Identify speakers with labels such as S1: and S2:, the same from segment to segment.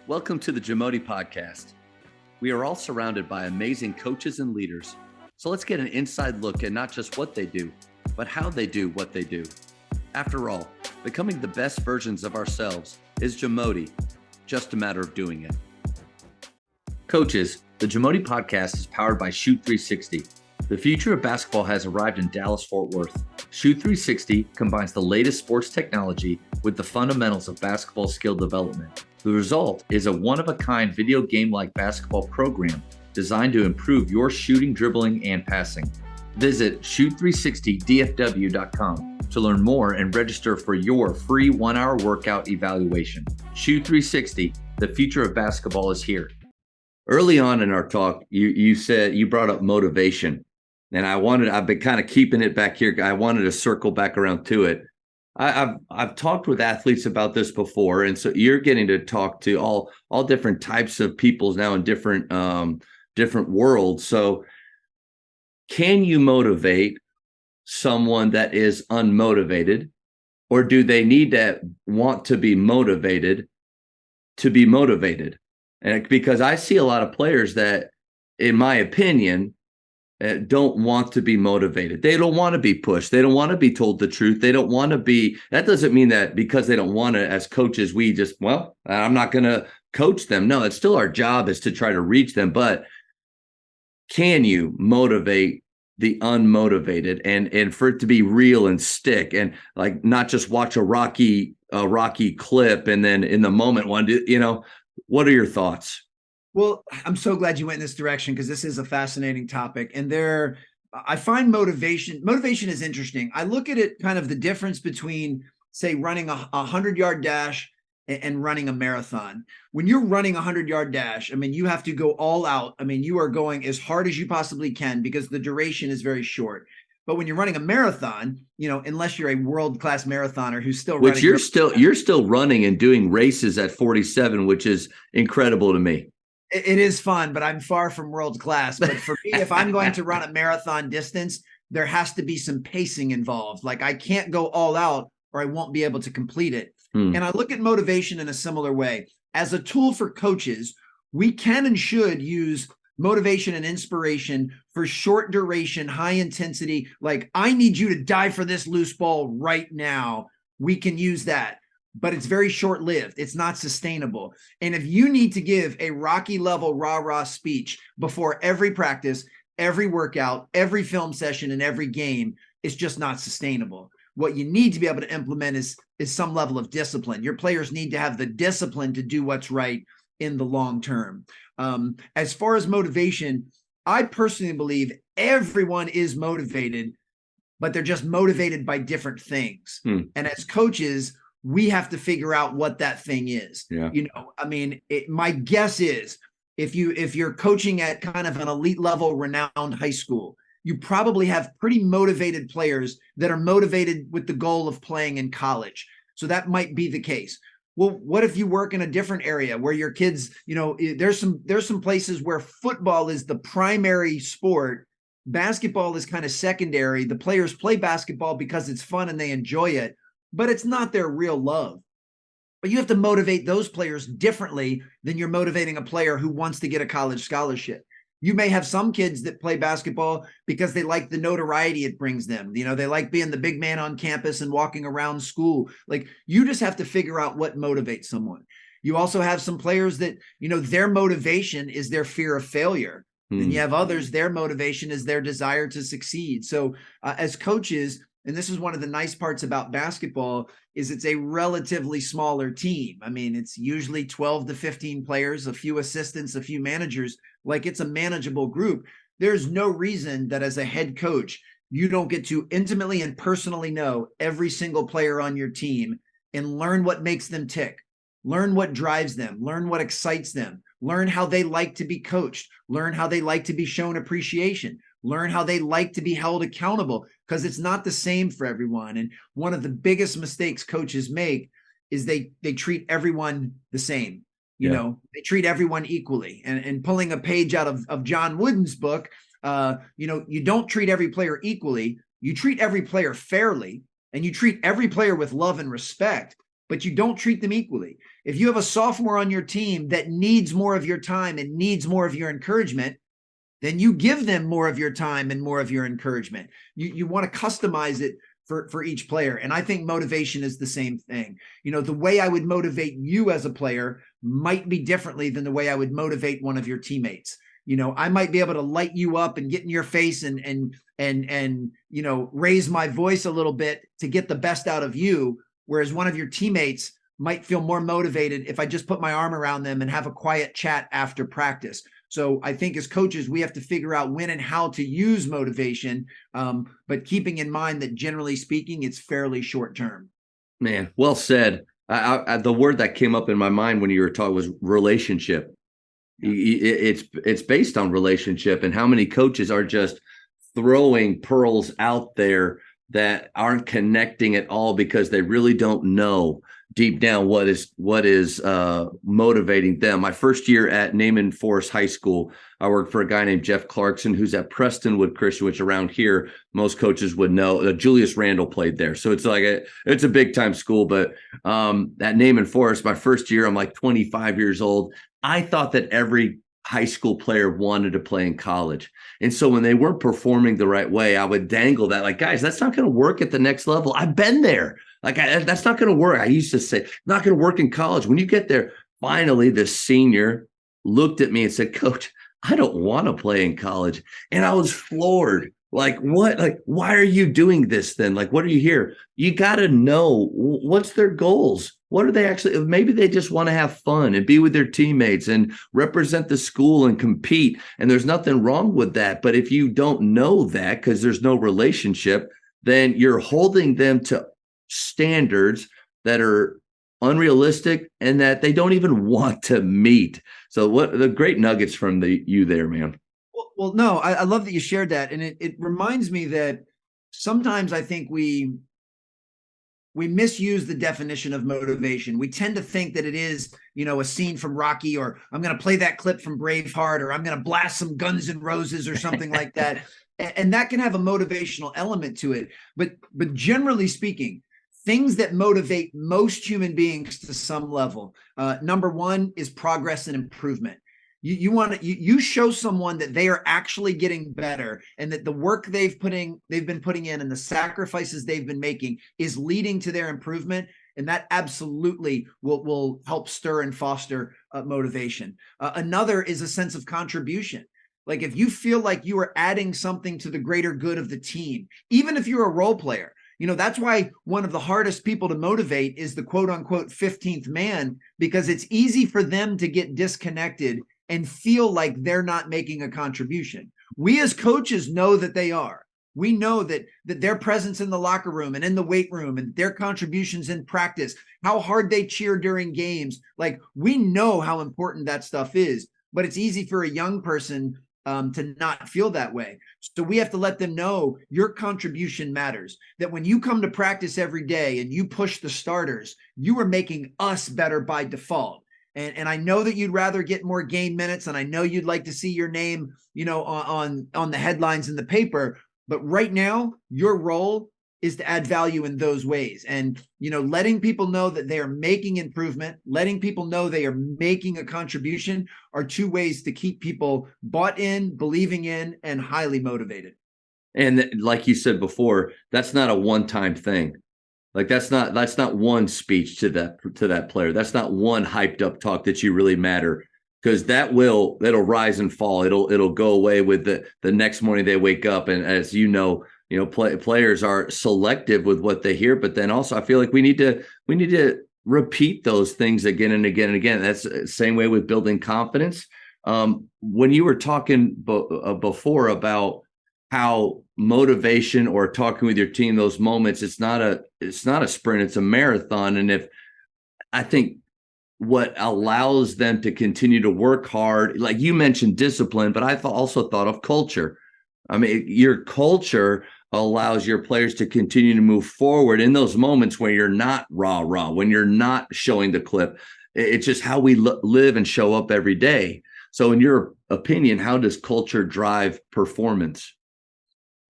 S1: Welcome to the JAMODI podcast. We are all surrounded by amazing coaches and leaders. So let's get an inside look at not just what they do, but how they do what they do. After all, becoming the best versions of ourselves is JAMODI, just a matter of doing it. Coaches, the JAMODI podcast is powered by Shoot 360. The future of basketball has arrived in Dallas-Fort Worth. Shoot 360 combines the latest sports technology with the fundamentals of basketball skill development. The result is a one-of-a-kind video game-like basketball program designed to improve your shooting, dribbling, and passing. Visit shoot360dfw.com to learn more and register for your free 1-hour workout evaluation. Shoot 360, the future of basketball is here. Early on in our talk, you brought up motivation. And I've been kind of keeping it back here. I wanted to circle back around to it. I've talked with athletes about this before, and so you're getting to talk to all different types of people now in different worlds. So, can you motivate someone that is unmotivated, or do they need to want to be motivated to be motivated? And because I see a lot of players that, in my opinion, don't want to be motivated. They don't want to be pushed. They don't want to be told the truth. They don't want to be, that doesn't mean that because they don't want to, as coaches, we just, I'm not going to coach them. No, it's still our job is to try to reach them. But can you motivate the unmotivated and for it to be real and stick and like not just watch a Rocky clip and then in the moment what are your thoughts?
S2: Well, I'm so glad you went in this direction because this is a fascinating topic. And I find motivation is interesting. I look at it kind of the difference between, say, running a 100-yard dash and running a marathon. When you're running a 100-yard dash, I mean, you have to go all out. I mean, you are going as hard as you possibly can because the duration is very short. But when you're running a marathon, unless you're a world-class marathoner who's still running.
S1: Which you're still running and doing races at 47, which is incredible to me.
S2: It is fun, but I'm far from world class. But for me, if I'm going to run a marathon distance, there has to be some pacing involved. Like I can't go all out or I won't be able to complete it. And I look at motivation in a similar way. As a tool for coaches, we can and should use motivation and inspiration for short duration, high intensity. Like I need you to dive for this loose ball right now. We can use that. But it's very short-lived. It's not sustainable. And if you need to give a Rocky level rah-rah speech before every practice, every workout, every film session, and every game, it's just not sustainable. What you need to be able to implement is some level of discipline. Your players need to have the discipline to do what's right in the long term. As far as motivation, I personally believe everyone is motivated, but they're just motivated by different things. And as coaches, we have to figure out what that thing is.
S1: Yeah.
S2: My guess is if you're coaching at kind of an elite level, renowned high school, you probably have pretty motivated players that are motivated with the goal of playing in college. So that might be the case. Well, what if you work in a different area where your kids, there's some places where football is the primary sport. Basketball is kind of secondary. The players play basketball because it's fun and they enjoy it, but it's not their real love. But you have to motivate those players differently than you're motivating a player who wants to get a college scholarship. You may have some kids that play basketball because they like the notoriety it brings them. They like being the big man on campus and walking around school. Like you just have to figure out what motivates someone. You also have some players that, their motivation is their fear of failure. Then you have others, their motivation is their desire to succeed. So as coaches, and this is one of the nice parts about basketball, is it's a relatively smaller team. I mean, it's usually 12 to 15 players, a few assistants, a few managers. Like it's a manageable group. There's no reason that as a head coach, you don't get to intimately and personally know every single player on your team and learn what makes them tick, learn what drives them, learn what excites them, learn how they like to be coached, learn how they like to be shown appreciation, learn how they like to be held accountable, because it's not the same for everyone. And one of the biggest mistakes coaches make is they treat everyone the same. They treat everyone equally. And pulling a page out of John Wooden's book, you don't treat every player equally. You treat every player fairly, and you treat every player with love and respect. but you don't treat them equally. If you have a sophomore on your team that needs more of your time and needs more of your encouragement, then you give them more of your time and more of your encouragement. You want to customize it for each player. And I think motivation is the same thing. The way I would motivate you as a player might be differently than the way I would motivate one of your teammates. I might be able to light you up and get in your face and raise my voice a little bit to get the best out of you, whereas one of your teammates might feel more motivated if I just put my arm around them and have a quiet chat after practice. So I think as coaches, we have to figure out when and how to use motivation, but keeping in mind that generally speaking, it's fairly short term.
S1: Man, well said. The word that came up in my mind when you were talking was relationship. It's based on relationship, and how many coaches are just throwing pearls out there that aren't connecting at all because they really don't know deep down what is motivating them. My first year at Naaman Forest High School, I worked for a guy named Jeff Clarkson, who's at Prestonwood Christian, which around here most coaches would know. Julius Randle played there, so it's a big time school. But at Naaman Forest, my first year, I'm like 25 years old. I thought that every high school player wanted to play in college. And so when they weren't performing the right way, I would dangle that, like, guys, that's not going to work at the next level. I've been there. That's not going to work. I used to say, not going to work in college. When you get there, finally, the senior looked at me and said, Coach, I don't want to play in college. And I was floored. Like, what? Like, why are you doing this then? Like, what are you here? You got to know what's their goals. What are they actually? Maybe they just want to have fun and be with their teammates and represent the school and compete. And there's nothing wrong with that. But if you don't know that because there's no relationship, then you're holding them to standards that are unrealistic and that they don't even want to meet. So what the great nuggets from you there, man.
S2: Well, no, I love that you shared that. And it reminds me that sometimes I think we misuse the definition of motivation. We tend to think that it is, a scene from Rocky, or I'm going to play that clip from Braveheart, or I'm going to blast some Guns N' Roses or something like that. And that can have a motivational element to it. But generally speaking, things that motivate most human beings to some level, number one is progress and improvement. You show someone that they are actually getting better and that the work they've been putting in and the sacrifices they've been making is leading to their improvement. And that absolutely will help stir and foster motivation. Another is a sense of contribution. Like if you feel like you are adding something to the greater good of the team, even if you're a role player, that's why one of the hardest people to motivate is the quote unquote 15th man, because it's easy for them to get disconnected and feel like they're not making a contribution. We as coaches know that they are. We know that their presence in the locker room and in the weight room and their contributions in practice, how hard they cheer during games, like we know how important that stuff is, but it's easy for a young person to not feel that way. So we have to let them know your contribution matters, that when you come to practice every day and you push the starters, you are making us better by default. And I know that you'd rather get more game minutes, and I know you'd like to see your name, on the headlines in the paper. But right now, your role is to add value in those ways. And, letting people know that they are making improvement, letting people know they are making a contribution are two ways to keep people bought in, believing in, and highly motivated.
S1: And like you said before, that's not a one-time thing. Like that's not one speech to that player. That's not one hyped up talk that you really matter, because that'll rise and fall. It'll go away with the next morning they wake up. And as players are selective with what they hear, but then also I feel like we need to repeat those things again and again and again. That's the same way with building confidence. When you were talking before about how motivation or talking with your team, those moments, it's not a sprint, it's a marathon. And if I think what allows them to continue to work hard, like you mentioned discipline, but I also thought of culture. I mean, your culture allows your players to continue to move forward in those moments when you're not rah, when you're not showing the clip. It's just how we live and show up every day. So in your opinion, how does culture drive performance?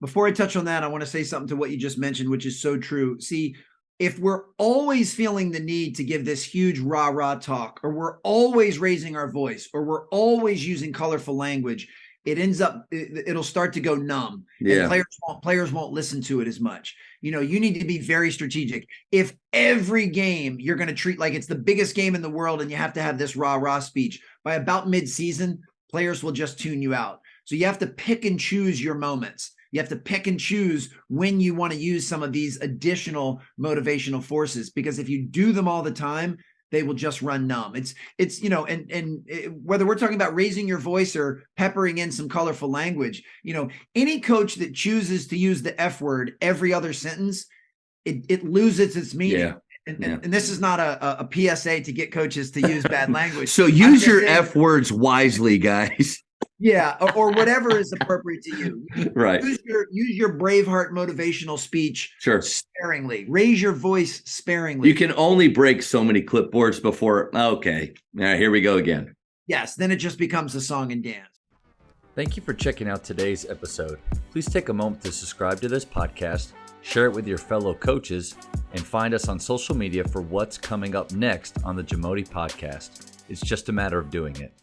S2: Before I touch on that, I want to say something to what you just mentioned, which is so true. See, if we're always feeling the need to give this huge rah-rah talk, or we're always raising our voice, or we're always using colorful language, it'll start to go numb.
S1: Yeah.
S2: And players won't listen to it as much. You need to be very strategic. If every game you're going to treat like it's the biggest game in the world and you have to have this rah-rah speech, by about mid-season, players will just tune you out. So you have to pick and choose your moments. You have to pick and choose when you want to use some of these additional motivational forces, because if you do them all the time, they will just run numb. It's whether we're talking about raising your voice or peppering in some colorful language, any coach that chooses to use the F word every other sentence, it loses its meaning.
S1: Yeah.
S2: And this is not a PSA to get coaches to use bad language.
S1: So use your F words wisely, guys.
S2: Yeah, or whatever is appropriate to you.
S1: Right.
S2: Use your Braveheart motivational speech sparingly. Raise your voice sparingly.
S1: You can only break so many clipboards before, okay, all right, here we go again.
S2: Yes, then it just becomes a song and dance.
S3: Thank you for checking out today's episode. Please take a moment to subscribe to this podcast, share it with your fellow coaches, and find us on social media for what's coming up next on the JAMODI podcast. It's just a matter of doing it.